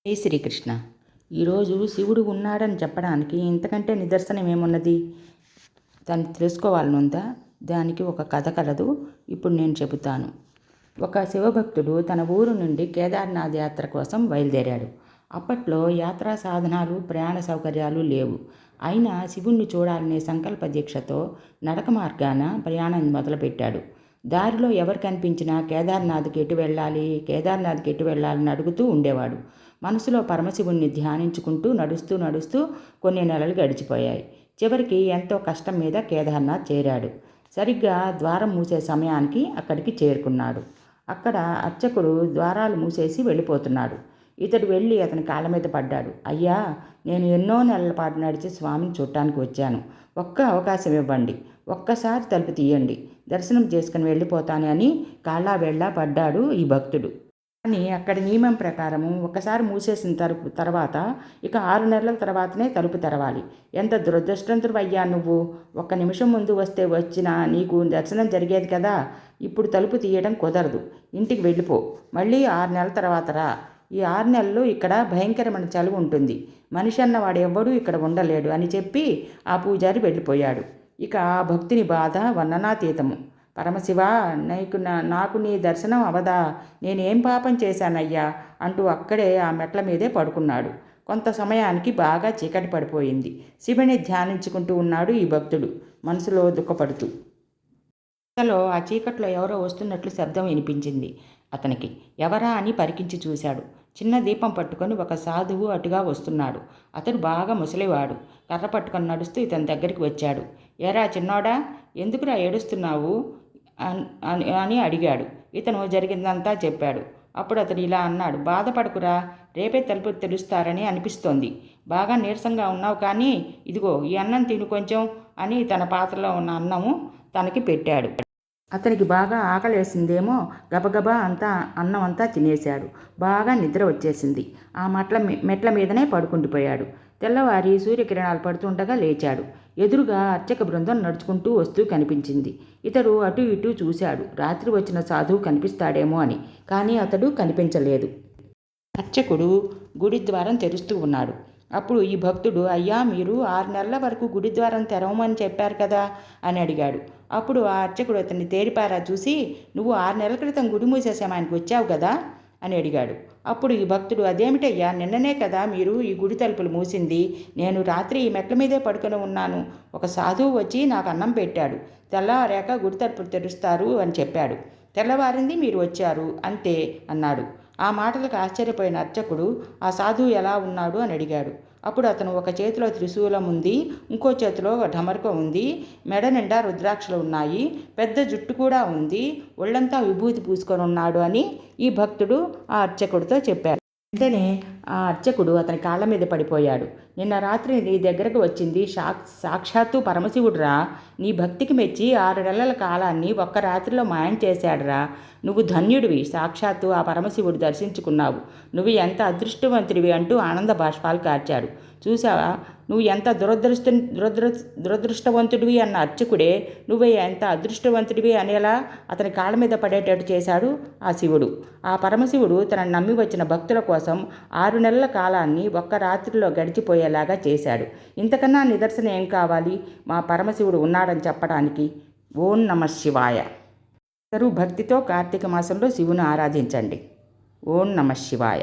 జై శ్రీకృష్ణ. ఈరోజు శివుడు ఉన్నాడని చెప్పడానికి ఇంతకంటే నిదర్శనం ఏమున్నది? దాన్ని తెలుసుకోవాలనుందా? దానికి ఒక కథ కలదు, ఇప్పుడు నేను చెబుతాను. ఒక శివభక్తుడు తన ఊరు నుండి కేదార్నాథ్ యాత్ర కోసం బయలుదేరాడు. అప్పట్లో యాత్రా సాధనాలు, ప్రయాణ సౌకర్యాలు లేవు. అయినా శివుణ్ణి చూడాలనే సంకల్ప దీక్షతో నడక మార్గాన ప్రయాణం మొదలుపెట్టాడు. దారిలో ఎవరు కనిపించినా కేదార్నాథ్కి ఎటు వెళ్ళాలని అడుగుతూ ఉండేవాడు. మనసులో పరమశివుణ్ణి ధ్యానించుకుంటూ నడుస్తూ కొన్ని నెలలు గడిచిపోయాయి. చివరికి ఎంతో కష్టం మీద కేదార్నాథ్ చేరాడు. సరిగ్గా ద్వారం మూసే సమయానికి అక్కడికి చేరుకున్నాడు. అక్కడ అర్చకుడు ద్వారాలు మూసేసి వెళ్ళిపోతున్నాడు. ఇతడు వెళ్ళి అతని కాళ్ళ మీద పడ్డాడు. అయ్యా, నేను ఎన్నో నెలల పాటు నడిచి స్వామిని చూడటానికి వచ్చాను. ఒక్క అవకాశం ఇవ్వండి. ఒక్కసారి తలుపు తీయండి. దర్శనం చేసుకుని వెళ్ళిపోతాను అని కాళ్ళా వెళ్ళా పడ్డాడు ఈ భక్తుడు. కానీ అక్కడి నియమం ప్రకారము ఒకసారి మూసేసిన తర్వాత ఇక 6 నెలల తర్వాతనే తలుపు తెరవాలి. ఎంత దురదృష్టవంతుడయ్యా నువ్వు! ఒక్క నిమిషం ముందు వస్తే వచ్చినా నీకు దర్శనం జరిగేది కదా. ఇప్పుడు తలుపు తీయడం కుదరదు. ఇంటికి వెళ్ళిపో. మళ్ళీ 6 నెలల తర్వాత రా. ఈ 6 నెలలు ఇక్కడ భయంకరమైన చలి ఉంటుంది. మనిషి అన్నవాడు ఎవ్వడూ ఇక్కడ ఉండలేడు అని చెప్పి ఆ పూజారి వెళ్ళిపోయాడు. ఇక ఆ భక్తుని బాధ వర్ణనాతీతము. పరమశివ, నాకు నీ దర్శనం అవదా? నేనేం పాపం చేశానయ్యా అంటూ అక్కడే ఆ మెట్ల మీదే పడుకున్నాడు. కొంత సమయానికి బాగా చీకటి పడిపోయింది. శివుని ధ్యానించుకుంటూ ఉన్నాడు ఈ భక్తుడు, మనసులో దుఃఖపడుతూ. ఇంతలో ఆ చీకట్లో ఎవరో వస్తున్నట్లు శబ్దం వినిపించింది అతనికి. ఎవరా అని పరికించి చూశాడు. చిన్న దీపం పట్టుకొని ఒక సాధువు అటుగా వస్తున్నాడు. అతడు బాగా ముసలివాడు. కర్ర పట్టుకొని నడుస్తూ ఇతని దగ్గరికి వచ్చాడు. ఏరా చిన్నోడా, ఎందుకురా ఏడుస్తున్నావు అని అడిగాడు. ఇతను జరిగిందంతా చెప్పాడు. అప్పుడు అతడు ఇలా అన్నాడు. బాధపడకురా, రేపే తలుపు తెలుస్తారని అనిపిస్తోంది. బాగా నీరసంగా ఉన్నావు కానీ ఇదిగో ఈ అన్నం తిను కొంచెం అని తన పాత్రలో ఉన్న అన్నము తనకి పెట్టాడు. అతనికి బాగా ఆకలేసిందేమో గబగబా అన్నం అంతా తినేశాడు. బాగా నిద్ర వచ్చేసింది. ఆ మెట్ల మీదనే పడుకుండిపోయాడు. తెల్లవారి సూర్యకిరణాలు పడుతుండగా లేచాడు. ఎదురుగా అర్చక బృందం నడుచుకుంటూ వస్తూ కనిపించింది. ఇతడు అటు ఇటు చూశాడు, రాత్రి వచ్చిన సాధువు కనిపిస్తాడేమో అని. కానీ అతడు కనిపించలేదు. అర్చకుడు గుడి ద్వారం తెరుస్తూ ఉన్నాడు. అప్పుడు ఈ భక్తుడు, అయ్యా, మీరు 6 నెలల వరకు గుడి ద్వారం తెరవమని చెప్పారు కదా అని అడిగాడు. అప్పుడు ఆ అర్చకుడు అతన్ని తేరిపారా చూసి, నువ్వు 6 నెలల క్రితం గుడి మూసే సమయానికి వచ్చావు కదా అని అడిగాడు. అప్పుడు ఈ భక్తుడు, అదేమిటయ్యా, నిన్ననే కదా మీరు ఈ గుడి తలుపులు మూసింది. నేను రాత్రి ఈ మెట్ల మీదే పడుకొని ఉన్నాను. ఒక సాధువు వచ్చి నాకు అన్నం పెట్టాడు. తెల్లవారాక గుడి తలుపులు తెరుస్తారు అని చెప్పాడు. తెల్లవారింది, మీరు వచ్చారు, అంతే అన్నాడు. ఆ మాటలకు ఆశ్చర్యపోయిన అర్చకుడు, ఆ సాధువు ఎలా ఉన్నాడు అని అడిగాడు. అప్పుడు అతను ఒక చేతిలో త్రిశూలం ఉంది, ఇంకో చేతిలో ఢమరుక ఉంది, మెడ నిండా రుద్రాక్షలు ఉన్నాయి, పెద్ద జుట్టు కూడా ఉంది, ఒళ్ళంతా విభూతి పూసుకొని ఉన్నాడు అని ఈ భక్తుడు ఆ అర్చకుడితో చెప్పాడు. వెంటనే ఆ అర్చకుడు అతని కాళ్ళ మీద పడిపోయాడు. నిన్న రాత్రి నీ దగ్గరకు వచ్చింది సాక్షాత్తు పరమశివుడురా. నీ భక్తికి మెచ్చి 6 నెలల కాలాన్ని ఒక్క రాత్రిలో మాయం చేశాడురా. నువ్వు ధన్యుడివి, సాక్షాత్తు ఆ పరమశివుడు దర్శించుకున్నావు. నువ్వు ఎంత అదృష్టవంతుడివి అంటూ ఆనంద బాష్పాలు కార్చాడు. చూసావా, నువ్వు ఎంత దురదృష్టవంతుడివి అన్న అర్చకుడే నువ్వే ఎంత అదృష్టవంతుడివి అనేలా అతని కాళ్ళ మీద పడేటట్టు చేశాడు ఆ శివుడు. ఆ పరమశివుడు తనను నమ్మి వచ్చిన భక్తుల కోసం 6 నెలల కాలాన్ని ఒక్క రాత్రిలో గడిచిపోయేలాగా చేశాడు. ఇంతకన్నా నిదర్శనం ఏం కావాలి మా పరమశివుడు ఉన్నాడని చెప్పడానికి? ఓం నమః శివాయ. అందరూ భక్తితో కార్తీక మాసంలో శివుని ఆరాధించండి. ఓం నమః శివాయ.